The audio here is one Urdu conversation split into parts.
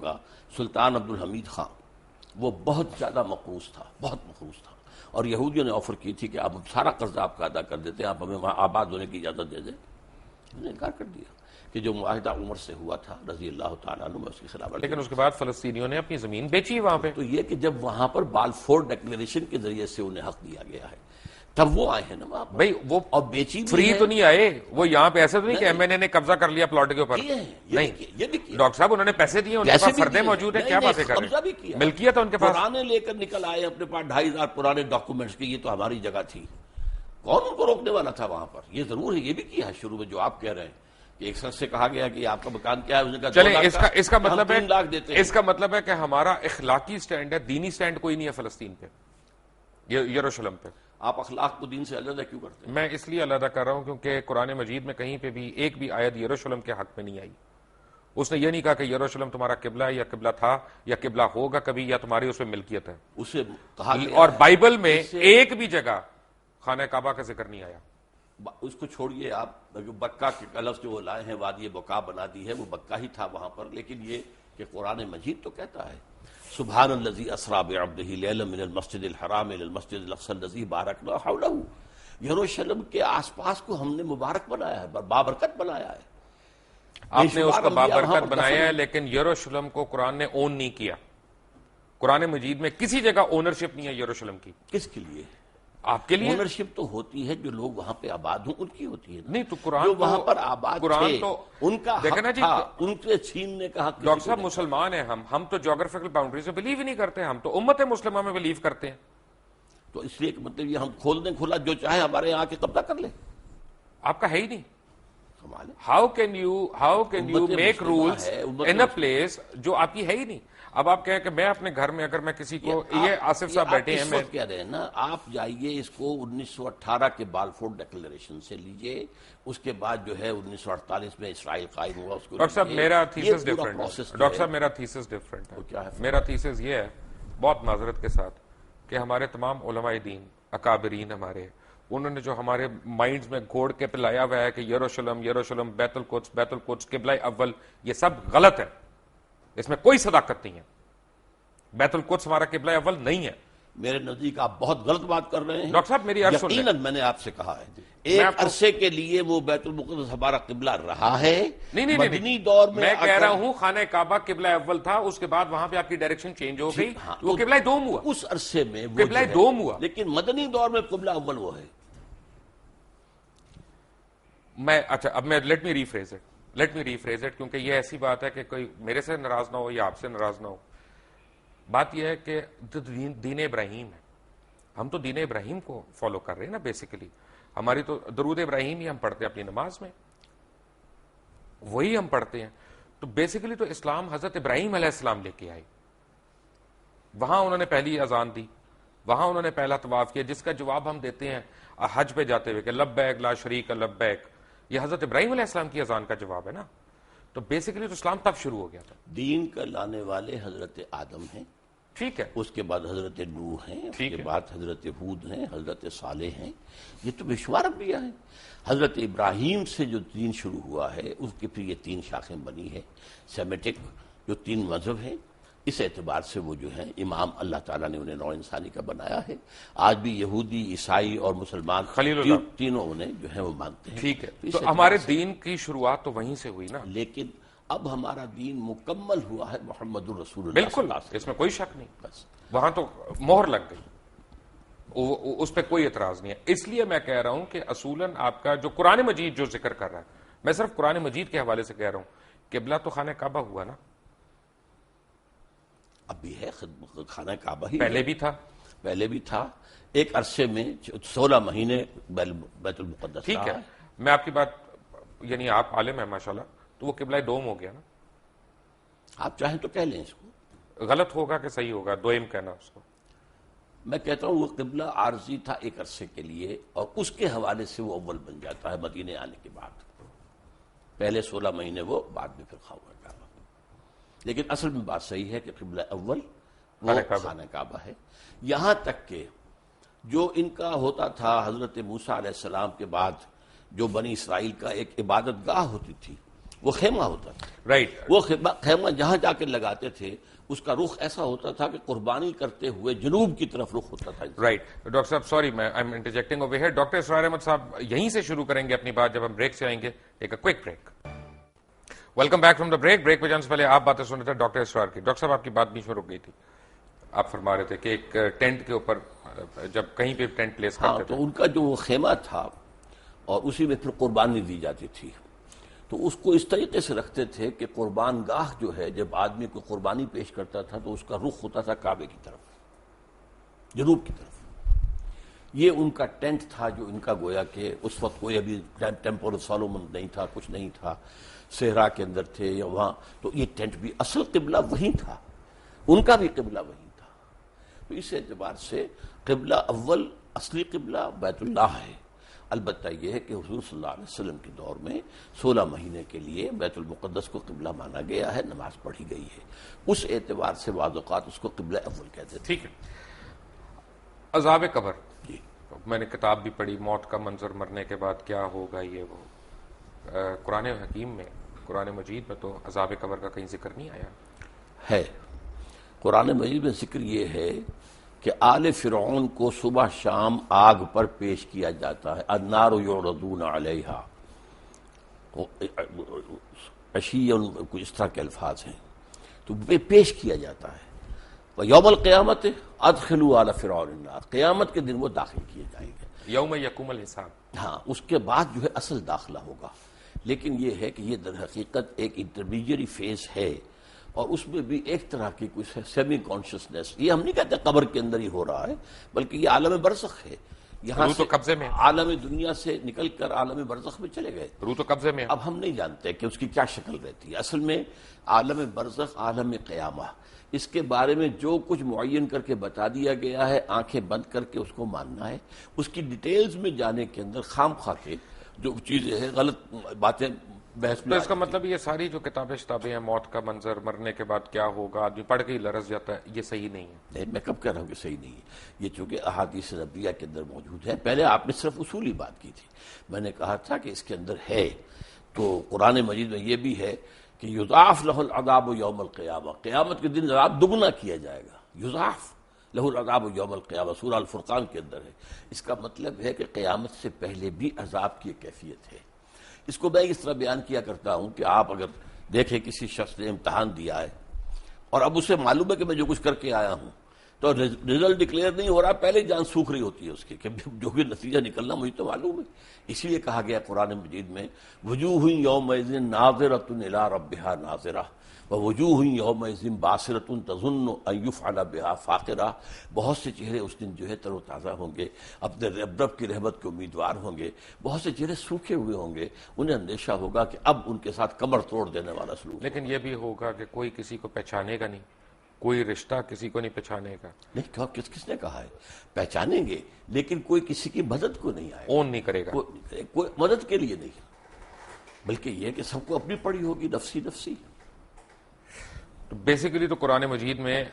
کا سلطان عبدالحمید خان، وہ بہت زیادہ مقروض تھا، بہت مقروض تھا، اور یہودیوں نے آفر کی تھی کہ آپ سارا قرضہ آپ کا ادا کر دیتے ہیں، آپ ہمیں وہاں آباد ہونے کی اجازت دے دیں. انہوں نے انکار کر دیا کہ جو معاہدہ عمر سے ہوا تھا رضی اللہ تعالیٰ عنہ، میں اس کی خلاف ورزی. لیکن اس کے بعد فلسطینیوں نے اپنی زمین بیچی وہاں پہ. تو یہ کہ جب وہاں پر بالفور ڈکلیریشن کے ذریعے سے انہیں حق دیا گیا ہے تب وہ آئے ہیں نا وہاں پر. بھائی وہ اور بیچی بھی فری ہے. تو نہیں آئے، وہ یہاں پہ ایسے تو نہیں کہ ایم این اے نے قبضہ کر لیا پلاٹ کے اوپر. نہیں، یہ بھی کیا ڈاکٹر صاحب انہوں نے پیسے دیے، ان کے پاس فردیں موجود ہیں، کیا باتیں کر قبضہ بھی رہے کیا، ہیں؟ ملکیت ہے ان کے پاس. پرانے لے کر نکل آئے اپنے پاس 2500 پرانے ڈاکومنٹس کی، یہ تو ہماری جگہ تھی. کون ان کو روکنے والا تھا وہاں پر؟ یہ ضرور ہے، یہ بھی کیا ہے شروع میں جو آپ کہہ رہے ہیں کہ ایک شخص سے کہا گیا کہ آپ کا مکان کیا ہے، اس نے کہا چلیں 2 لاکھ اس کا مطلب ہے 3 لاکھ دیتے ہیں. اس کا مطلب ہے کہ ہمارا اخلاقی سٹینڈ ہے، دینی سٹینڈ کوئی نہیں ہے فلسطین پہ، یروشلم پہ. آپ اخلاق کو دین سے علیحدہ کیوں کرتے ہیں؟ میں اس لیے علیحدہ کر رہا ہوں کیونکہ قرآن مجید میں کہیں پہ بھی ایک بھی آیت یروشلم کے حق میں نہیں آئی. اس نے یہ نہیں کہا کہ یروشلم تمہارا قبلہ ہے یا قبلہ تھا یا قبلہ ہوگا کبھی یا تمہاری اس میں ملکیت ہے. اسے کہا گیا اور ہے، بائبل میں ایک بھی جگہ خانہ کعبہ کا ذکر نہیں آیا. اس کو چھوڑیے آپ، جو بکہ کے لفظ جو وہ لائے ہیں وادی بکا بنا دی ہے، وہ بکہ ہی تھا وہاں پر. لیکن یہ کہ قرآن مجید تو کہتا ہے سبحان الذی اسریٰ بعبدہ لیلا من المسجد الحرام الی المسجد الاقصی الذی بارکنا حولہ. یروشلم کے آس پاس کو ہم نے مبارک بنایا ہے، بابرکت بنایا ہے. آپ نے اس کو بابرکت بنایا ہے، لیکن یروشلم کو قرآن نے اون نہیں کیا. قرآن مجید میں کسی جگہ اونرشپ نہیں ہے یروشلم کی. کس کے لیے؟ آپ کے لیے. اونرشپ تو ہوتی ہے جو لوگ وہاں پہ آباد ہوں ان کی ہوتی ہے. نہیں تو قرآن جو وہاں پر آباد تھے ان کا دیکھیں نا حق جی، تھا، ان کے چھیننے کا حق. ڈاکٹر صاحب مسلمان ہیں ہم تو جغرافیکل باؤنڈریز میں بلیو ہی نہیں کرتے، ہم تو امت مسلمہ میں بلیو کرتے ہیں. تو اس لیے کہ مطلب یہ ہم کھول دیں کھلا، جو چاہے ہمارے یہاں کے قبضہ کر لیں. آپ کا ہے ہی نہیں. کمال ہے. How can you make rules in a place جو آپ کی ہے ہی نہیں. اب آپ کہیں کہ میں اپنے گھر میں اگر میں کسی کو، یہ آصف صاحب بیٹھے ہیں، میں کہہ رہے ہیں نا، آپ جائیے اس کو 1918 کے بالفور ڈکلیریشن سے لیجئے، اس کے بعد جو ہے 1948 میں اسرائیل قائم ہوا، اس کو ڈاکٹر صاحب میرا تھیسس ڈفرنٹ ہے. ڈاکٹر صاحب میرا تھیسس ڈفرنٹ ہے. میرا تھیسس یہ ہے بہت معذرت کے ساتھ کہ ہمارے تمام علماء دین اکابرین ہمارے، انہوں نے جو ہمارے مائنڈز میں گھوڑ کے پلایا ہوا ہے کہ یروشلم بیت القدس قبلہ اول، یہ سب غلط ہے. اس میں کوئی صداقت نہیں ہے. بیت القدس ہمارا قبلہ اول نہیں ہے. میرے نزدیک آپ بہت غلط بات کر رہے ہیں. ڈاکٹر صاحب میری عرض سن لیں. یقیناً میں نے آپ سے کہا ہے ایک عرصے کے لیے وہ بیت المقدس ہمارا قبلہ رہا ہے. نہیں مدنی دور میں کہہ رہا ہوں خانہ کعبہ قبلہ اول تھا، اس کے بعد وہاں پہ آپ کی ڈائریکشن چینج ہو گئی، وہ قبلہ دوم ہوا. اس عرصے میں قبلہ دوم ہوا، لیکن مدنی دور میں قبلہ اول وہ ہے. اچھا اب میں لیٹ می ریفریز اٹ کیونکہ یہ ایسی بات ہے کہ کوئی میرے سے ناراض نہ ہو یا آپ سے ناراض نہ ہو. بات یہ ہے کہ دین ابراہیم ہے، ہم تو دین ابراہیم کو فالو کر رہے ہیں نا. بیسیکلی ہماری تو درود ابراہیم ہی ہم پڑھتے ہیں اپنی نماز میں، وہی ہم پڑھتے ہیں. تو بیسیکلی تو اسلام حضرت ابراہیم علیہ السلام لے کے آئے. وہاں انہوں نے پہلی اذان دی، وہاں انہوں نے پہلا طواف کیا، جس کا جواب ہم دیتے ہیں حج پہ جاتے ہوئے کہ لبیک لا شریک لبیک. یہ حضرت ابراہیم علیہ السلام کی اذان کا جواب ہے نا. تو بیسیکلی تو اسلام تب شروع ہو گیا تھا. دین کا لانے والے حضرت آدم ہیں، ٹھیک ہے، اس کے بعد حضرت نوح ہیں، اس کے بعد حضرت ہود ہیں، حضرت صالح ہیں. یہ تو بشمار انبیاء ہیں. حضرت ابراہیم سے جو دین شروع ہوا ہے اس کی پھر یہ 3 شاخیں بنی ہے. سیمیٹک جو 3 مذہب ہیں، اس اعتبار سے وہ جو ہیں امام اللہ تعالیٰ نے انہیں نوع انسانی کا بنایا ہے. آج بھی یہودی، عیسائی اور مسلمان تینوں انہیں جو ہے وہ مانتے ہیں. ٹھیک ہے، تو ہمارے دین کی شروعات تو وہیں سے ہوئی نا. لیکن اب ہمارا دین مکمل ہوا ہے محمد الرسول اللہ. بالکل، اس میں کوئی شک نہیں. بس وہاں تو مہر لگ گئی، اس پہ کوئی اعتراض نہیں ہے. اس لیے میں کہہ رہا ہوں کہ اصولاً آپ کا جو قرآن مجید جو ذکر کر رہا ہے، میں صرف قرآن مجید کے حوالے سے کہہ رہا ہوں. قبلہ تو خانہ کعبہ ہوا نا، اب بھی ہے، خانہ کعبہ ہی پہلے بھی تھا. ایک عرصے میں 16 مہینے بیت المقدس. ٹھیک ہے، میں آپ کی بات، یعنی آپ عالم ہیں ماشاءاللہ، تو وہ قبلہ دوم ہو گیا نا. آپ چاہیں تو کہہ لیں اس کو، غلط ہوگا کہ صحیح ہوگا دوئم کہنا اس کو. میں کہتا ہوں وہ قبلہ عارضی تھا ایک عرصے کے لیے، اور اس کے حوالے سے وہ اول بن جاتا ہے مدینے آنے کے بعد. پہلے 16 مہینے وہ، بعد میں پھر خانہ کعبہ. لیکن اصل میں بات صحیح ہے کہ قبلہ اول وہ خانہ کعبہ ہے. یہاں تک کہ جو ان کا ہوتا تھا حضرت موسیٰ علیہ السلام کے بعد جو بنی اسرائیل کا ایک عبادت گاہ ہوتی تھی، وہ خیمہ ہوتا تھا. رائٹ. وہ خیمہ جہاں جا کے لگاتے تھے اس کا رخ ایسا ہوتا تھا کہ قربانی کرتے ہوئے جنوب کی طرف رخ ہوتا تھا. رائٹ. ڈاکٹر صاحب سوری میں I am interjecting over here. Doctor Israr Ahmed صاحب یہیں سے شروع کریں گے اپنی بات جب ہم بریک سے آئیں گے. Take a quick break. Welcome back from the break. Break پہ جانے سے پہلے آپ باتیں سن رہے تھے ڈاکٹر اسرار کی. ڈاکٹر صاحب آپ کی بات بیچ میں رک گئی تھی. آپ فرما رہے تھے کہ ایک ٹینٹ کے اوپر جب کہیں پہ ٹینٹ پلیس کرتے تھے تو ان کا جو وہ خیمہ تھا اور اسی میں پھر قربانی دی جاتی تھی تو اس کو اس طریقے سے رکھتے تھے کہ قربان گاہ جو ہے جب آدمی کو قربانی پیش کرتا تھا تو اس کا رخ ہوتا تھا کعبے کی طرف, جنوب کی طرف. یہ ان کا ٹینٹ تھا جو ان کا گویا کہ اس وقت کوئی ابھی ٹیمپل سولومن نہیں تھا, کچھ نہیں تھا, صحرا کے اندر تھے یا وہاں. تو یہ ٹینٹ بھی اصل قبلہ وہی تھا, ان کا بھی قبلہ وہی تھا. تو اس اعتبار سے قبلہ اول اصلی قبلہ بیت اللہ ہے. البتہ یہ ہے کہ حضور صلی اللہ علیہ وسلم کے دور میں 16 مہینے کے لیے بیت المقدس کو قبلہ مانا گیا ہے, نماز پڑھی گئی ہے. اس اعتبار سے بعض اوقات اس کو قبلہ اول کہتے تھے. ٹھیک ہے. عذاب قبر, جی میں نے کتاب بھی پڑھی, موت کا منظر, مرنے کے بعد کیا ہوگا, یہ وہ. قرآن حکیم میں, قرآن مجید میں تو عذاب قبر کا کہیں ذکر نہیں آیا ہے. قرآن مجید میں ذکر یہ ہے کہ آل فرعون کو صبح شام آگ پر پیش کیا جاتا ہے. النار یعرضون علیہا, عشیا, کچھ اس طرح کے الفاظ ہیں, تو پیش کیا جاتا ہے. یوم القیامت ادخلوا آل فرعون النار, قیامت کے دن وہ داخل کیے جائیں گے. یوم یقوم الحساب. ہاں, اس کے بعد جو ہے اصل داخلہ ہوگا. لیکن یہ ہے کہ یہ در حقیقت ایک انٹرمیڈیری فیز ہے اور اس میں بھی ایک طرح کی کچھ سیمی کانشسنس. یہ ہم نہیں کہتے قبر کے اندر ہی ہو رہا ہے, بلکہ یہ عالم برزخ ہے. یہاں روح تو قبضے میں, عالم دنیا سے نکل کر عالم برزخ میں چلے گئے. روح تو قبضے میں. اب ہم نہیں جانتے کہ اس کی کیا شکل رہتی ہے. اصل میں عالم برزخ, عالم قیامہ, اس کے بارے میں جو کچھ معین کر کے بتا دیا گیا ہے, آنکھیں بند کر کے اس کو ماننا ہے. اس کی ڈیٹیلز میں جانے کے اندر خام خواہ کے جو چیزیں ہیں, غلط باتیں بحث میں. تو اس کا مطلب یہ ساری جو کتابیں ہیں, موت کا منظر, مرنے کے بعد کیا ہوگا, آدمی پڑھ کے ہی لرز جاتا ہے, یہ صحیح نہیں ہے. نہیں, میں کب کہہ رہا ہوں کہ صحیح نہیں ہے. یہ چونکہ احادیث نبویہ کے اندر موجود ہے. پہلے آپ نے صرف اصولی بات کی تھی, میں نے کہا تھا کہ اس کے اندر ہے. تو قرآن مجید میں یہ بھی ہے کہ یضاعف لہ العذاب یوم القیامہ, قیامت کے دن عذاب دگنا کیا جائے گا. یضاعف لہ العذاب یوم القیامہ, سورہ الفرقان کے اندر ہے. اس کا مطلب ہے کہ قیامت سے پہلے بھی عذاب کی کیفیت ہے. اس کو میں اس طرح بیان کیا کرتا ہوں کہ آپ اگر دیکھیں کسی شخص نے امتحان دیا ہے اور اب اسے معلوم ہے کہ میں جو کچھ کر کے آیا ہوں تو رزلٹ ڈکلیئر نہیں ہو رہا, پہلے جان سوکھ رہی ہوتی ہے اس کی کہ جو بھی نتیجہ نکلنا مجھے تو معلوم ہے. اسی لیے کہا گیا قرآن مجید میں وجوہ یومئذ ناظرۃ الی ربہا ناظرہ ووجوہ یومئذ باسرۃ تظن ان یفعل بہا فاقرہ. بہت سے چہرے اس دن جو ہے تر و تازہ ہوں گے, اپنے رب کی رحمت کے امیدوار ہوں گے. بہت سے چہرے سوکھے ہوئے ہوں گے, انہیں اندیشہ ہوگا کہ اب ان کے ساتھ کمر توڑ دینے والا سلوک. لیکن یہ بھی ہوگا کہ کوئی کسی کو پہچانے گا نہیں, کوئی رشتہ کسی کو نہیں پہچانے گا. نہیں, کس نے کہا ہے پہچانیں گے, لیکن کوئی کسی کی مدد کو نہیں آئے, اون نہیں کرے گا, کوئی مدد کے لیے نہیں, بلکہ یہ کہ سب کو اپنی پڑی ہوگی, نفسی نفسی. بیسیکلی تو قرآن مجید میں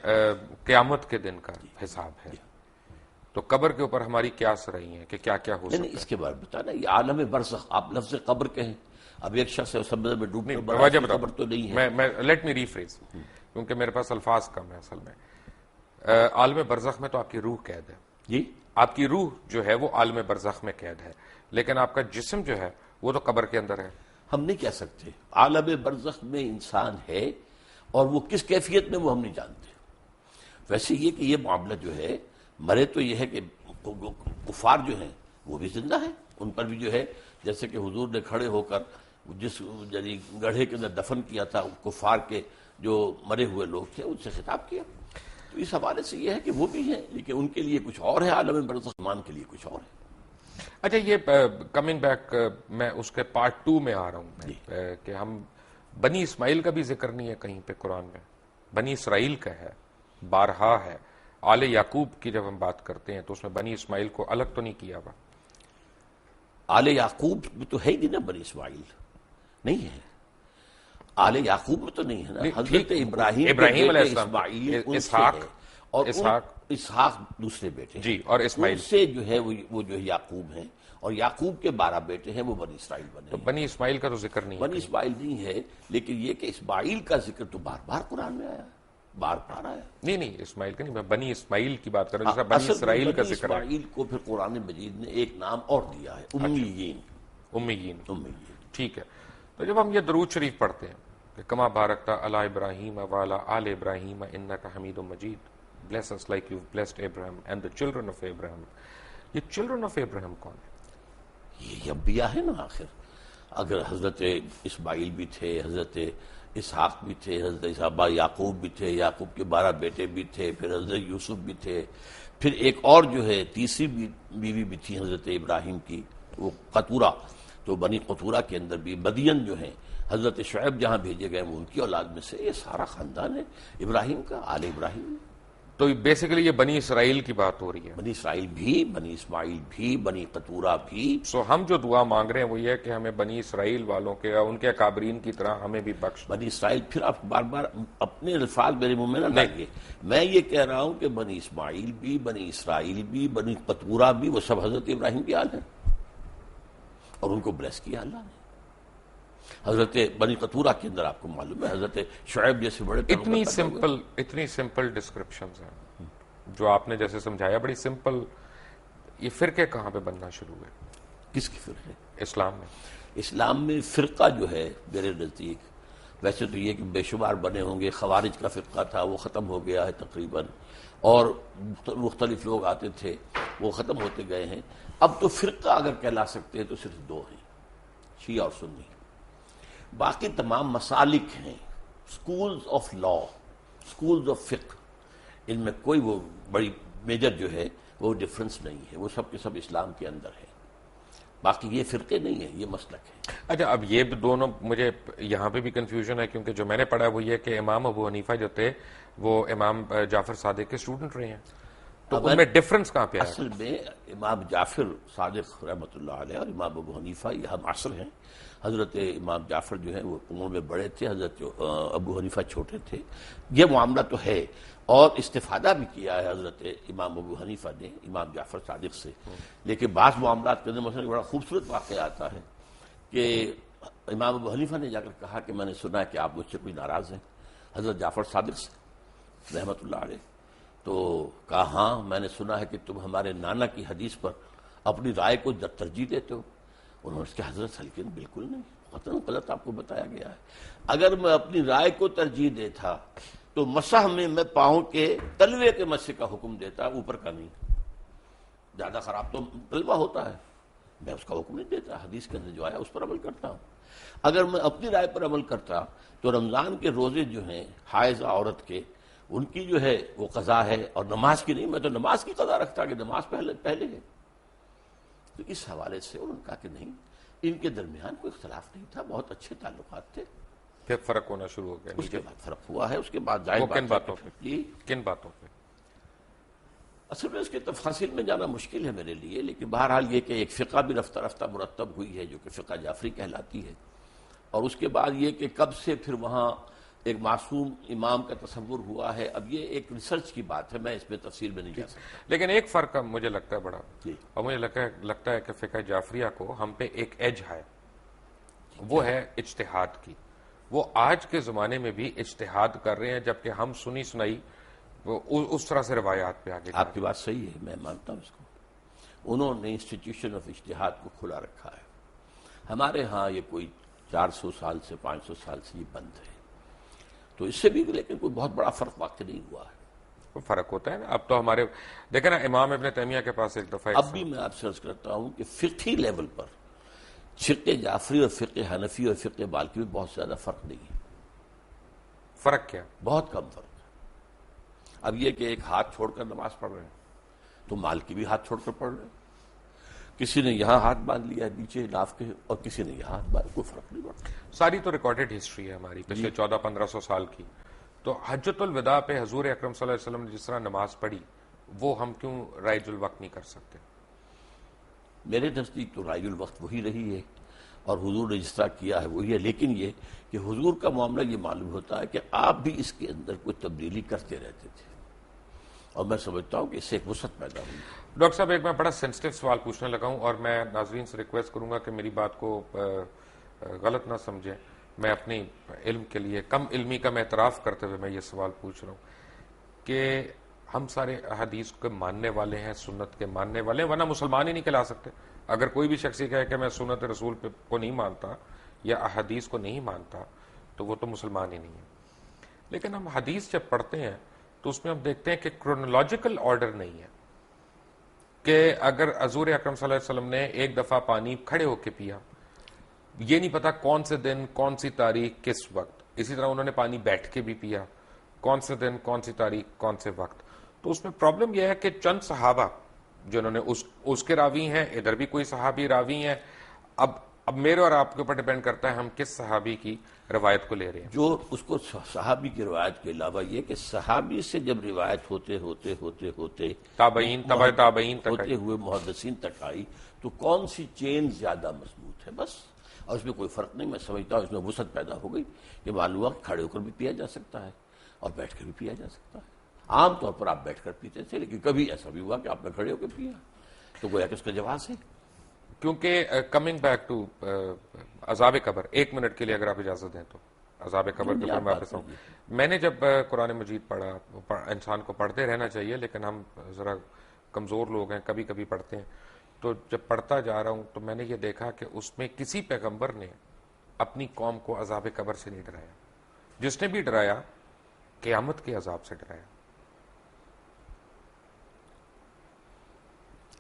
قیامت کے دن کا حساب ہے. تو قبر کے اوپر ہماری قیاس رہی ہیں کہ کیا کیا ہو سکتا ہے. اس کے بارے میں بتانا, یہ عالم برزخ, آپ لفظ قبر کہیں, اب ایک شخص سمندر میں ڈوب کر قبر تو نہیں ہے. لیٹ می ریفریز, کیونکہ میرے پاس الفاظ کم ہے اصل میں. عالم برزخ میں تو آپ کی روح قید ہے. جی, آپ کی روح جو ہے وہ عالم برزخ میں قید ہے, لیکن آپ کا جسم جو ہے وہ تو قبر کے اندر ہے. ہم نہیں کہہ سکتے عالم برزخ میں انسان ہے اور وہ کس کیفیت میں وہ ہم نہیں جانتے. ویسے یہ کہ یہ معاملہ جو ہے, مرے تو یہ ہے کہ کفار جو ہیں وہ بھی زندہ ہیں, ان پر بھی جو ہے جیسے کہ حضور نے کھڑے ہو کر جس یعنی گڑھے کے اندر دفن کیا تھا کفار کے جو مرے ہوئے لوگ تھے ان سے خطاب کیا. تو اس حوالے سے یہ ہے کہ وہ بھی ہیں, لیکن ان کے لیے کچھ اور ہے, عالم برزخ مان کے لیے کچھ اور ہے. اچھا, یہ کمنگ بیک, میں اس کے پارٹ 2 میں آ رہا ہوں کہ ہم بنی اسماعیل کا بھی ذکر نہیں ہے کہیں پہ قرآن میں, بنی اسرائیل کا ہے, بارہا ہے. آل یعقوب کی جب ہم بات کرتے ہیں تو اس میں بنی اسماعیل کو الگ تو نہیں کیا ہوا. آل یعقوب میں تو ہے ہی نہیں نا, بنی اسماعیل نہیں ہے, آل یعقوب میں تو نہیں ہے نا. حضرت ابراہیم علیہ السلام, اسحاق اور اسحاق دوسرے بیٹے جی, اور اسماعیل سے جو ہے وہ جو یعقوب ہیں, اور یعقوب کے 12 بیٹے ہیں وہ بنی اسرائیل بنے تو بنی اسماعیل کا تو ذکر نہیں ہے. بنی اسماعیل نہیں ہے، لیکن یہ کہ اسماعیل کا ذکر تو بار بار قرآن میں آیا، بار بار آیا. نہیں اسماعیل کا نہیں، میں بنی اسماعیل کی بات کر رہا ہوں، جیسا بنی اسرائیل کا ذکر ہے. اسماعیل کو پھر قرآن مجید نے ایک نام اور دیا ہے، امیین. ٹھیک ہے. تو جب ہم یہ درود شریف پڑھتے ہیں کہ کما بارکتا علی ابراہیم وعلی آل ابراہیم انک حمید مجید، bless us like you've blessed Abraham and the children of Abraham، یہ children of Abraham کون ہے؟ یہ انبیاء ہے نا. آخر اگر حضرت اسماعیل بھی تھے، حضرت اسحاق بھی تھے، حضرت اسحاق یعقوب بھی تھے، یعقوب کے 12 بیٹے بھی تھے، پھر حضرت یوسف بھی تھے، پھر ایک اور جو ہے تیسری بیوی بھی تھی حضرت ابراہیم کی، وہ قطورہ. تو بنی قطورہ کے اندر بھی مدین جو ہیں حضرت شعیب جہاں بھیجے گئے وہ ان کی اولاد میں سے. یہ سارا خاندان ہے ابراہیم کا، آل ابراہیم. تو بیسیکلی یہ بنی اسرائیل کی بات ہو رہی ہے. بنی اسرائیل بھی، بنی اسماعیل بھی، بنی قطورہ بھی. سو ہم جو دعا مانگ رہے ہیں وہ یہ ہے کہ ہمیں بنی اسرائیل والوں کے، ان کے اکابرین کی طرح ہمیں بھی بخش. بنی اسرائیل، پھر آپ بار بار اپنے الفاظ میرے منہ میں نہ ڈالیے. میں یہ کہہ رہا ہوں کہ بنی اسماعیل بھی، بنی اسرائیل بھی، بنی قطورہ بھی، وہ سب حضرت ابراہیم کی آل ہیں اور ان کو بلیس کیا اللہ نے. حضرت بنی قطورہ کے اندر آپ کو معلوم ہے حضرت شعیب جیسے بڑے اتنی سمپل ڈسکرپشنز ہیں جو آپ نے جیسے سمجھایا، بڑی سمپل. یہ فرقے کہاں پہ بننا شروع ہوئے؟ کس کی فرقے؟ اسلام میں. اسلام میں فرقہ جو ہے میرے نزدیک ویسے تو یہ کہ بے شمار بنے ہوں گے. خوارج کا فرقہ تھا وہ ختم ہو گیا ہے تقریباً، اور مختلف لوگ آتے تھے وہ ختم ہوتے گئے ہیں. اب تو فرقہ اگر کہلا سکتے ہیں تو صرف 2 ہیں، شیعہ اور سنی. باقی تمام مسالک ہیں، schools of law, schools of فقہ، ان میں کوئی وہ بڑی میجر جو ہے وہ ڈفرنس نہیں ہے. وہ سب کے سب اسلام کے اندر ہے. باقی یہ فرقے نہیں ہیں، یہ مسلک ہے. اچھا، اب یہ دونوں مجھے یہاں پہ بھی کنفیوژن ہے، کیونکہ جو میں نے پڑھا وہ یہ کہ امام ابو حنیفہ جو تھے وہ امام جعفر صادق کے اسٹوڈنٹ رہے ہیں، تو ان میں ڈفرنس کہاں پہ آیا؟ اصل میں امام جعفر صادق رحمۃ اللہ علیہ اور امام ابو حنیفہ یہ ہم عصر ہیں. حضرت امام جعفر جو ہیں وہ عمر میں بڑے تھے، حضرت ابو حنیفہ چھوٹے تھے. یہ معاملہ تو ہے، اور استفادہ بھی کیا ہے حضرت امام ابو حنیفہ نے امام جعفر صادق سے. لیکن بعض معاملات کے اندر مثلا بڑا خوبصورت واقعہ آتا ہے کہ امام ابو حنیفہ نے جا کر کہا کہ میں نے سنا ہے کہ آپ مجھ سے کوئی ناراض ہیں حضرت جعفر صادق سے رحمۃ اللہ علیہ. تو کہا ہاں میں نے سنا ہے کہ تم ہمارے نانا کی حدیث پر اپنی رائے کو ترجیح دیتے ہو. انہوں نے اس کے حضرت حلقین بالکل نہیں، قطعاً غلط آپ کو بتایا گیا ہے. اگر میں اپنی رائے کو ترجیح دیتا تو مسح میں پاؤں کے تلوے کے مسح کا حکم دیتا، اوپر کا نہیں. زیادہ خراب تو تلوہ ہوتا ہے، میں اس کا حکم نہیں دیتا. حدیث کے اندر جو آیا اس پر عمل کرتا ہوں. اگر میں اپنی رائے پر عمل کرتا تو رمضان کے روزے جو ہیں حائضہ عورت کے، ان کی جو ہے وہ قضا ہے، اور نماز کی نہیں. میں تو نماز کی قضا رکھتا کہ نماز پہلے ہے. تو اس حوالے سے انہوں نے کہا کہ نہیں، ان کے درمیان کوئی اختلاف نہیں تھا، بہت اچھے تعلقات تھے. پھر فرق ہونا شروع ہو گیا. اس کے بعد فرق ہوا ہے. اس کے بعد کن باتوں پہ؟ کن باتوں پہ؟ اصل میں اس کے تفاصیل میں جانا مشکل ہے میرے لیے، لیکن بہرحال یہ کہ ایک فقہ بھی رفتہ رفتہ مرتب ہوئی ہے جو کہ فقہ جعفری کہلاتی ہے. اور اس کے بعد یہ کہ کب سے پھر وہاں ایک معصوم امام کا تصور ہوا ہے، اب یہ ایک ریسرچ کی بات ہے، میں اس میں تفصیل میں نہیں جا سکتا. لیکن ایک فرق مجھے لگتا ہے بڑا، اور مجھے لگتا ہے کہ فقہ جعفریہ کو ہم پہ ایک ایج ہے، وہ ہے اجتہاد کی. وہ آج کے زمانے میں بھی اجتہاد کر رہے ہیں، جبکہ ہم سنی سنائی اس طرح سے روایات پہ آگے. آپ کی بات صحیح ہے، میں مانتا ہوں اس کو. انہوں نے انسٹیٹیوشن آف اجتہاد کو کھلا رکھا ہے. ہمارے ہاں یہ کوئی 400 سال سے 500 سال سے یہ بند ہے. تو اس سے بھی لیکن کوئی بہت بڑا فرق واقع نہیں ہوا ہے. فرق ہوتا ہے نا. اب تو ہمارے دیکھیں نا، امام ابن تیمیہ کے پاس ایک دفعہ اب بھی میں آپ سے عرض کرتا ہوں کہ فقہی لیول پر فقہ جعفری اور فقہ حنفی اور فقہ مالکی میں بہت زیادہ فرق نہیں ہے. فرق کیا؟ بہت کم فرق ہے. اب یہ کہ ایک ہاتھ چھوڑ کر نماز پڑھ رہے ہیں تو مالکی بھی ہاتھ چھوڑ کر پڑھ رہے ہیں. کسی نے یہاں ہاتھ باندھ لیا ہے نیچے ناف کے، اور کسی نے یہاں ہاتھ باندھ، کوئی فرق نہیں پڑتا. ساری تو ریکارڈڈ ہسٹری ہے ہماری پچھلے 1400-1500 سال کی. تو حجۃ الوداع پہ حضور اکرم صلی اللہ علیہ وسلم نے جس طرح نماز پڑھی وہ ہم کیوں رائج الوقت نہیں کر سکتے؟ میرے نزدیک تو رائج الوقت وہی رہی ہے، اور حضور نے جس طرح کیا ہے وہی ہے. لیکن یہ کہ حضور کا معاملہ یہ معلوم ہوتا ہے کہ آپ بھی اس کے اندر کوئی تبدیلی کرتے رہتے تھے. اور میں سمجھتا ہوں کہ اس سے ایک وسعت پیدا ہوئی. ڈاکٹر صاحب ایک میں بڑا سینسٹیو سوال پوچھنے لگا ہوں اور میں ناظرین سے ریکویسٹ کروں گا کہ میری بات کو غلط نہ سمجھیں. میں اپنی علم کے لیے کم علمی کا میں اعتراف کرتے ہوئے میں یہ سوال پوچھ رہا ہوں کہ ہم سارے احادیث کے ماننے والے ہیں, سنت کے ماننے والے ہیں, ورنہ مسلمان ہی نہیں کہلا سکتے. اگر کوئی بھی شخص کہے کہ میں سنت رسول کو نہیں مانتا یا احادیث کو نہیں مانتا تو وہ تو مسلمان ہی نہیں ہے. لیکن ہم حدیث جب پڑھتے ہیں تو اس میں ہم دیکھتے ہیں کہ کرونالوجیکل آرڈر نہیں ہے کہ اگر حضور اکرم صلی اللہ علیہ وسلم نے ایک دفعہ پانی کھڑے ہو کے پیا, یہ نہیں پتا کون سے دن, کون سی تاریخ, کس وقت. اسی طرح انہوں نے پانی بیٹھ کے بھی پیا, کون سے دن, کون سی تاریخ, کون سے وقت. تو اس میں پرابلم یہ ہے کہ چند صحابہ جنہوں نے اس کے راوی ہیں, ادھر بھی کوئی صحابی راوی ہیں. اب میرے اور آپ کے اوپر ڈیپینڈ کرتا ہے ہم کس صحابی کی روایت کو لے رہے ہیں. جو اس کو صحابی کی روایت کے علاوہ یہ کہ صحابی سے جب روایت ہوتے تابعین, تبع تابعین تک ہوتے ہوئے محدثین تک آئی تو کون سی چین زیادہ مضبوط ہے بس. اور اس میں کوئی فرق نہیں. میں سمجھتا ہوں اس میں وسعت پیدا ہو گئی کہ معلوم ہوا کھڑے ہو کر بھی پیا جا سکتا ہے اور بیٹھ کر بھی پیا جا سکتا ہے. عام طور پر آپ بیٹھ کر پیتے تھے, لیکن کبھی ایسا بھی ہوا کہ آپ نے کھڑے ہو کے پیا, تو گویا کہ اس کا جواز ہے. کیونکہ کمنگ بیک ٹو عذاب قبر, 1 منٹ کے لیے اگر آپ اجازت دیں تو عذاب قبر کے اوپر میں واپس آؤں. میں نے جب قرآن مجید پڑھا, انسان کو پڑھتے رہنا چاہیے لیکن ہم ذرا کمزور لوگ ہیں, کبھی کبھی پڑھتے ہیں, تو جب پڑھتا جا رہا ہوں تو میں نے یہ دیکھا کہ اس میں کسی پیغمبر نے اپنی قوم کو عذاب قبر سے نہیں ڈرایا. جس نے بھی ڈرایا قیامت کے عذاب سے ڈرایا.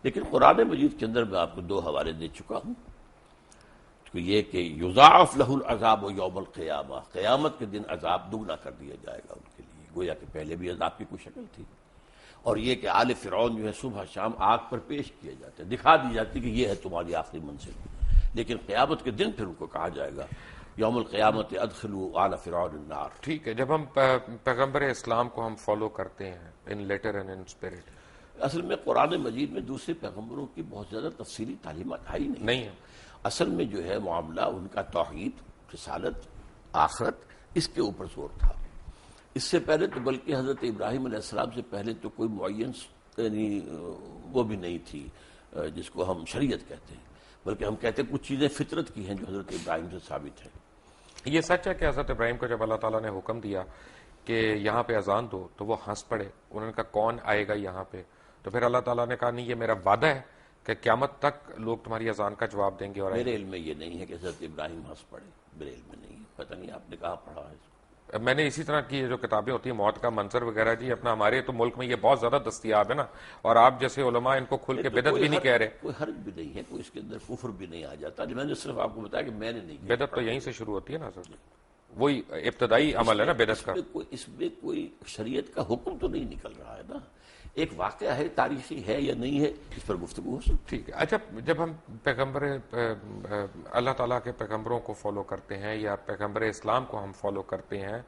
لیکن قرآن مجید کے اندر میں آپ کو 2 حوالے دے چکا ہوں. تو یہ کہ یضاعف لہ العذاب یوم القیامہ, قیامت کے دن عذاب دگنا کر دیا جائے گا ان کے لیے. گویا کہ پہلے بھی عذاب کی کوئی شکل تھی. اور یہ کہ آل فرعون جو ہے صبح شام آگ پر پیش کیے جاتے ہیں, دکھا دی جاتی کہ یہ ہے تمہاری آخری منزل. لیکن قیامت کے دن پھر ان کو کہا جائے گا یوم القیامت ادخلوا آل فرعون النار. ٹھیک ہے, جب ہم پیغمبر اسلام کو ہم فالو کرتے ہیں ان لیٹر اینڈ ان اسپرٹ, اصل میں قرآن مجید میں دوسرے پیغمبروں کی بہت زیادہ تفصیلی تعلیمات آئی نہیں ہے. اصل میں جو ہے معاملہ ان کا توحید, رسالت, آخرت, اس کے اوپر زور تھا. اس سے پہلے تو بلکہ حضرت ابراہیم علیہ السلام سے پہلے تو کوئی معین یعنی وہ بھی نہیں تھی جس کو ہم شریعت کہتے ہیں, بلکہ ہم کہتے ہیں کچھ چیزیں فطرت کی ہیں جو حضرت ابراہیم سے ثابت ہیں. یہ سچ ہے کہ حضرت ابراہیم کو جب اللہ تعالیٰ نے حکم دیا کہ یہاں پہ اذان دو تو وہ ہنس پڑے. انہوں نے کہا کون آئے گا یہاں پہ, تو پھر اللہ تعالیٰ نے کہا نہیں, یہ میرا وعدہ ہے کہ قیامت تک لوگ تمہاری اذان کا جواب دیں گے. اور میرے علم میں یہ نہیں ہے کہ حضرت ابراہیم ہنس پڑے, میرے علم میں نہیں ہے, پتہ نہیں آپ نے کہاں پڑھا ہے. میں نے اسی طرح کی جو کتابیں ہوتی ہیں موت کا منظر وغیرہ, جی اپنا ہمارے تو ملک میں یہ بہت زیادہ دستیاب ہے نا, اور آپ جیسے علماء ان کو کھل کے بدعت بھی نہیں کہہ رہے. کوئی حرج بھی نہیں ہے, کوئی اس کے اندر کفر بھی نہیں آ جاتا. میں نے صرف آپ کو بتایا کہ میں نے نہیں. بدعت تو یہیں سے شروع ہوتی ہے نا سر, وہی ابتدائی عمل ہے نا بدعت کا. اس میں کوئی شریعت کا حکم تو نہیں نکل رہا ہے نا, ایک واقعہ ہے, تاریخی ہے یا نہیں ہے, اس پر گفتگو ہو سکتی. ٹھیک ہے. اچھا, جب ہم پیغمبر اللہ تعالیٰ کے پیغمبروں کو فالو کرتے ہیں یا پیغمبر اسلام کو ہم فالو کرتے ہیں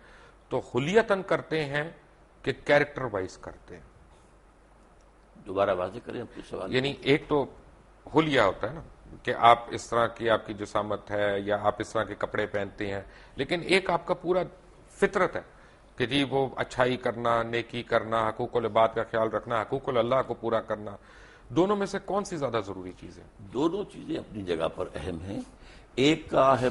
تو خلیتاً کرتے ہیں کہ کیریکٹر وائز کرتے ہیں؟ دوبارہ واضح کریں اپنے سوال. یعنی ایک تو حلیہ ہوتا ہے نا کہ آپ اس طرح کی آپ کی جسامت ہے یا آپ اس طرح کے کپڑے پہنتے ہیں, لیکن ایک آپ کا پورا فطرت ہے کہ جی وہ اچھائی کرنا, نیکی کرنا, حقوق العباد کا خیال رکھنا, حقوق اللہ کو پورا کرنا. دونوں میں سے کون سی زیادہ ضروری چیز ہے؟ دونوں چیزیں اپنی جگہ پر اہم ہیں. ایک کا ہے